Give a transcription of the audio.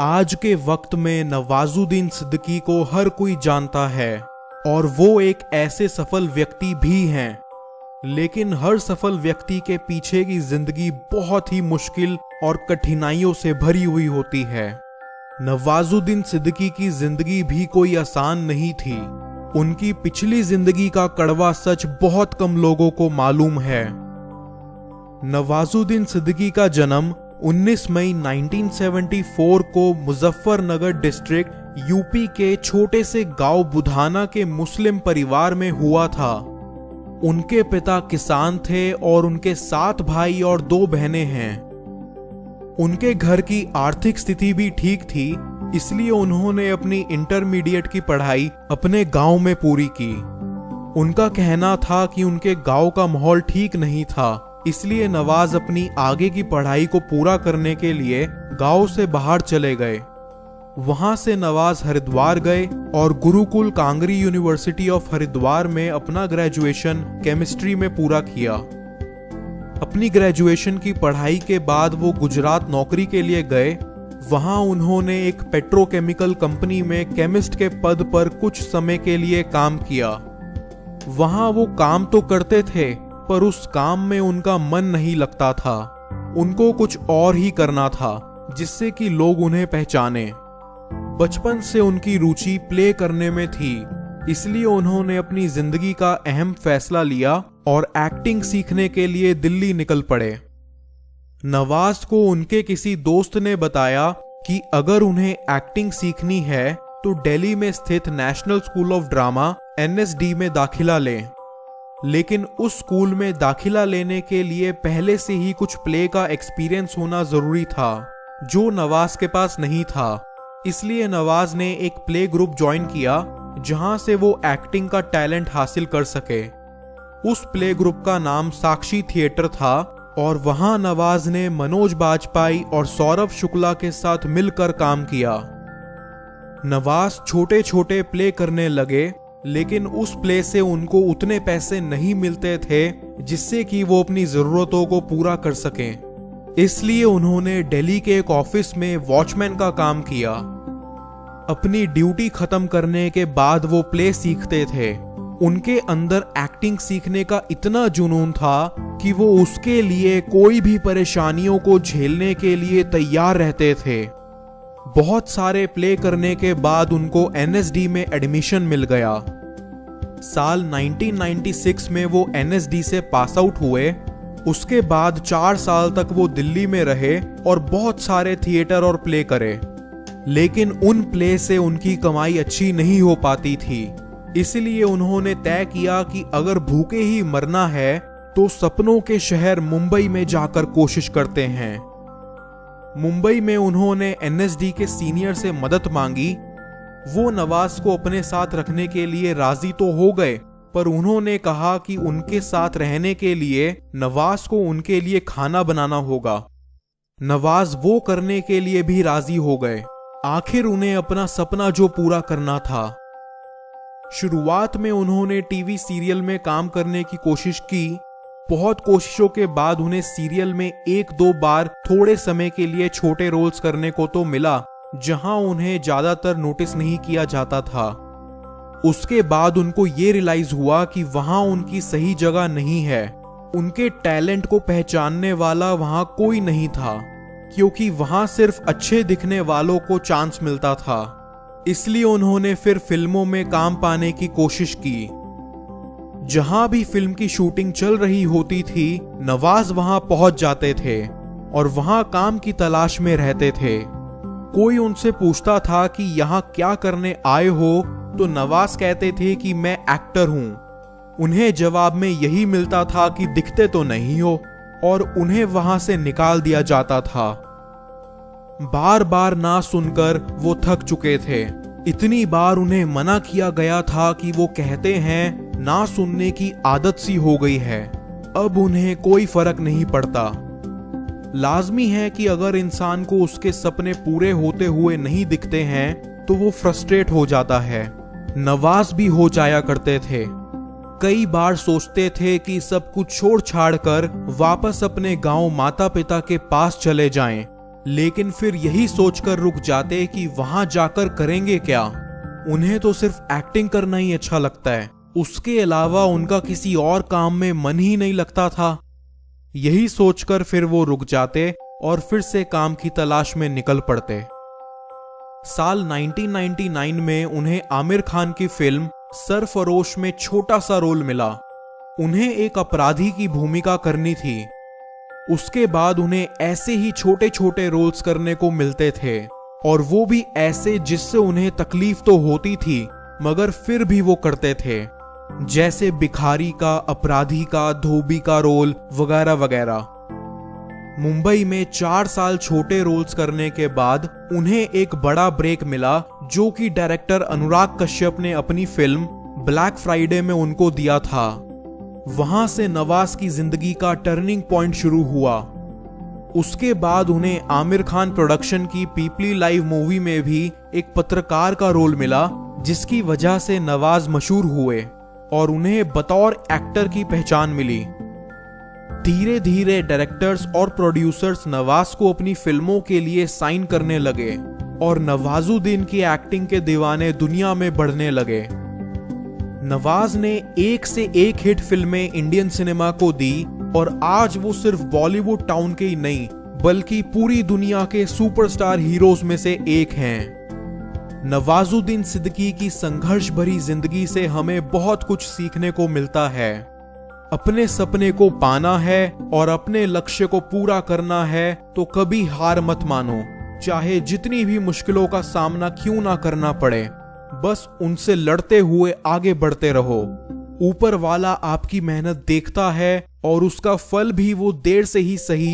आज के वक्त में नवाजुद्दीन सिद्दीकी को हर कोई जानता है और वो एक ऐसे सफल व्यक्ति भी हैं। लेकिन हर सफल व्यक्ति के पीछे की जिंदगी बहुत ही मुश्किल और कठिनाइयों से भरी हुई होती है। नवाजुद्दीन सिद्दीकी की जिंदगी भी कोई आसान नहीं थी। उनकी पिछली जिंदगी का कड़वा सच बहुत कम लोगों को मालूम है। नवाजुद्दीन सिद्दीकी का जन्म 19 मई 1974 को मुजफ्फरनगर डिस्ट्रिक्ट यूपी के छोटे से गांव बुधाना के मुस्लिम परिवार में हुआ था। उनके पिता किसान थे और उनके 7 भाई और 2 बहनें हैं। उनके घर की आर्थिक स्थिति भी ठीक थी, इसलिए उन्होंने अपनी इंटरमीडिएट की पढ़ाई अपने गांव में पूरी की। उनका कहना था कि उनके गांव का माहौल ठीक नहीं था, इसलिए नवाज अपनी आगे की पढ़ाई को पूरा करने के लिए गांव से बाहर चले गए। वहां से नवाज हरिद्वार गए और गुरुकुल कांगरी यूनिवर्सिटी ऑफ हरिद्वार में अपना ग्रेजुएशन केमिस्ट्री में पूरा किया। अपनी ग्रेजुएशन की पढ़ाई के बाद वो गुजरात नौकरी के लिए गए। वहां उन्होंने एक पेट्रोकेमिकल कंपनी में केमिस्ट के पद पर कुछ समय के लिए काम किया। वहां वो काम तो करते थे, पर उस काम में उनका मन नहीं लगता था। उनको कुछ और ही करना था, जिससे कि लोग उन्हें पहचाने। बचपन से उनकी रुचि प्ले करने में थी, इसलिए उन्होंने अपनी जिंदगी का अहम फैसला लिया और एक्टिंग सीखने के लिए दिल्ली निकल पड़े। नवाज को उनके किसी दोस्त ने बताया कि अगर उन्हें एक्टिंग सीखनी है तो दिल्ली में स्थित national school of drama NSD में दाखिला लें। लेकिन उस स्कूल में दाखिला लेने के लिए पहले से ही कुछ प्ले का एक्सपीरियंस होना जरूरी था, जो नवाज के पास नहीं था। इसलिए नवाज ने एक प्ले ग्रुप ज्वाइन किया, जहां से वो एक्टिंग का टैलेंट हासिल कर सके। उस प्ले ग्रुप का नाम साक्षी थिएटर था और वहां नवाज ने मनोज बाजपेयी और सौरभ शुक्ला के साथ मिलकर काम किया। नवाज छोटे छोटे प्ले करने लगे, लेकिन उस प्ले से उनको उतने पैसे नहीं मिलते थे जिससे कि वो अपनी जरूरतों को पूरा कर सकें। इसलिए उन्होंने दिल्ली के एक ऑफिस में वॉचमैन का काम किया। अपनी ड्यूटी खत्म करने के बाद वो प्ले सीखते थे। उनके अंदर एक्टिंग सीखने का इतना जुनून था कि वो उसके लिए कोई भी परेशानियों को झेलने के लिए तैयार रहते थे। बहुत सारे प्ले करने के बाद उनको NSD में एडमिशन मिल गया। साल 1996 में वो NSD से पास आउट हुए। उसके बाद 4 साल तक वो दिल्ली में रहे और बहुत सारे थिएटर और प्ले करे। लेकिन उन प्ले से उनकी कमाई अच्छी नहीं हो पाती थी, इसलिए उन्होंने तय किया कि अगर भूखे ही मरना है तो सपनों के शहर मुंबई में जाकर कोशिश करते हैं। मुंबई में उन्होंने NSD के सीनियर से मदद मांगी। वो नवाज को अपने साथ रखने के लिए राजी तो हो गए, पर उन्होंने कहा कि उनके साथ रहने के लिए नवाज को उनके लिए खाना बनाना होगा। नवाज वो करने के लिए भी राजी हो गए। आखिर उन्हें अपना सपना जो पूरा करना था। शुरुआत में उन्होंने टीवी सीरियल में काम करने की कोशिश की। बहुत कोशिशों के बाद उन्हें सीरियल में 1-2 बार थोड़े समय के लिए छोटे रोल्स करने को तो मिला, जहां उन्हें ज्यादातर नोटिस नहीं किया जाता था। उसके बाद उनको ये रियलाइज हुआ कि वहां उनकी सही जगह नहीं है। उनके टैलेंट को पहचानने वाला वहां कोई नहीं था, क्योंकि वहां सिर्फ अच्छे दिखने वालों को चांस मिलता था। इसलिए उन्होंने फिर फिल्मों में काम पाने की कोशिश की। जहां भी फिल्म की शूटिंग चल रही होती थी, नवाज वहां पहुंच जाते थे और वहां काम की तलाश में रहते थे। कोई उनसे पूछता था कि यहाँ क्या करने आए हो, तो नवाज कहते थे कि मैं एक्टर हूं। उन्हें जवाब में यही मिलता था कि दिखते तो नहीं हो, और उन्हें वहां से निकाल दिया जाता था। बार बार ना सुनकर वो थक चुके थे। इतनी बार उन्हें मना किया गया था कि वो कहते हैं ना सुनने की आदत सी हो गई है। अब उन्हें कोई फर्क नहीं पड़ता। लाजमी है कि अगर इंसान को उसके सपने पूरे होते हुए नहीं दिखते हैं तो वो फ्रस्ट्रेट हो जाता है। नवाज भी हो जाया करते थे। कई बार सोचते थे कि सब कुछ छोड़ छाड़ कर वापस अपने गांव माता पिता के पास चले जाएं, लेकिन फिर यही सोचकर रुक जाते कि वहां जाकर करेंगे क्या। उन्हें तो सिर्फ एक्टिंग करना ही अच्छा लगता है, उसके अलावा उनका किसी और काम में मन ही नहीं लगता था। यही सोचकर फिर वो रुक जाते और फिर से काम की तलाश में निकल पड़ते। साल 1999 में उन्हें आमिर खान की फिल्म सरफरोश में छोटा सा रोल मिला। उन्हें एक अपराधी की भूमिका करनी थी। उसके बाद उन्हें ऐसे ही छोटे छोटे रोल्स करने को मिलते थे, और वो भी ऐसे जिससे उन्हें तकलीफ तो होती थी मगर फिर भी वो करते थे, जैसे भिखारी का, अपराधी का, धोबी का रोल वगैरह वगैरह। मुंबई में 4 साल छोटे रोल्स करने के बाद उन्हें एक बड़ा ब्रेक मिला, जो कि डायरेक्टर अनुराग कश्यप ने अपनी फिल्म ब्लैक फ्राइडे में उनको दिया था। वहां से नवाज की जिंदगी का टर्निंग पॉइंट शुरू हुआ। उसके बाद उन्हें आमिर खान प्रोडक्शन की पीपली लाइव मूवी में भी एक पत्रकार का रोल मिला, जिसकी वजह से नवाज मशहूर हुए और उन्हें बतौर एक्टर की पहचान मिली। धीरे धीरे डायरेक्टर्स और प्रोड्यूसर्स नवाज को अपनी फिल्मों के लिए साइन करने लगे और नवाजुद्दीन की एक्टिंग के दीवाने दुनिया में बढ़ने लगे। नवाज ने एक से एक हिट फिल्में इंडियन सिनेमा को दी, और आज वो सिर्फ बॉलीवुड टाउन के ही नहीं बल्कि पूरी दुनिया के सुपरस्टार हीरोज में से एक हैं। नवाजुद्दीन सिद्दीकी की संघर्ष भरी जिंदगी से हमें बहुत कुछ सीखने को मिलता है। अपने सपने को पाना है और अपने लक्ष्य को पूरा करना है तो कभी हार मत मानो, चाहे जितनी भी मुश्किलों का सामना क्यों ना करना पड़े, बस उनसे लड़ते हुए आगे बढ़ते रहो। ऊपर वाला आपकी मेहनत देखता है और उसका फल भी वो देर से ही सही